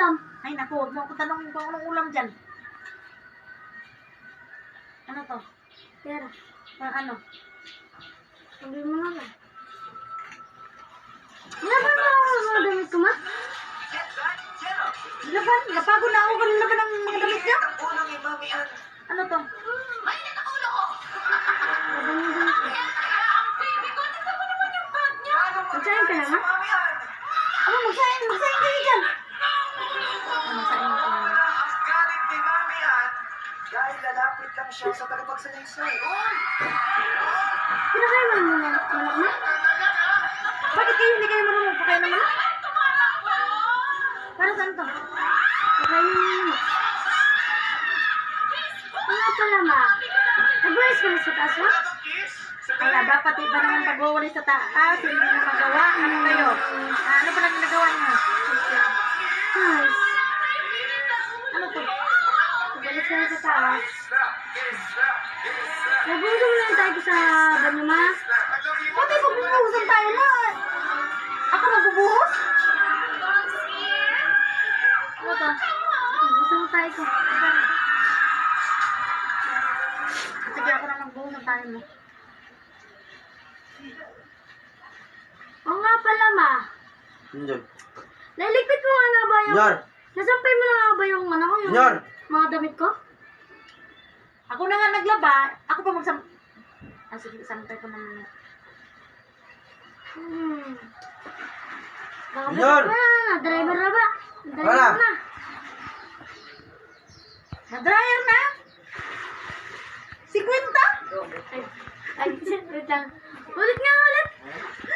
ulam. Ay, naku, huwag mo ako tanongin kung anong ulam dyan. Ano to? Pera. Ano? Sabi mo na ba? Laban mo ang mga damit ko, ma? Laban? Napagod na ako kanina ba ng mga damit niya? Ano to? Laban mo damit ko. Magsayin ka na, ma? Ano, magsayin kayo dyan. Magsayin ka na. Galit ni Mami Ann dahil lalapit lang siya sa tagapagsalaysay. Pinakain mo na manok, ma? Bakit kayo hindi kayo marunong pakain ng manok? Para saan to? Pakain mo na manok. Ano pala, ma? Nag-walis ka na sa taas, ma? Kaya dapat iba naman pag-uwali sa taas, hindi nyo magawa. Ano kayo? Ano pa lang ginagawa nyo? Nice. Ano to? Nag-walis ka na sa taas. Nagbuso mo lang tayo sa banyo, ma? Bakit magbubuhusan tayo na? Ako magbubuhos? Ano to? Nagbuso mo tayo ko. Sige, ako na magbuhusan tayo mo. Oo nga pala, ma. Injor. Nailigpit mo nga ba yung... Injor. Nasampay mo na nga ba yung ano ko? Yung Injor. mga damit ko? Ako na nga naglaba. Ako pa magsam... Ah, sige, sampay ko naman. Baka Injor. ba? Na-driver na ba? Wala. Na-driver na. Na-dryer na? 50? Ay, wait lang. Ulit nga,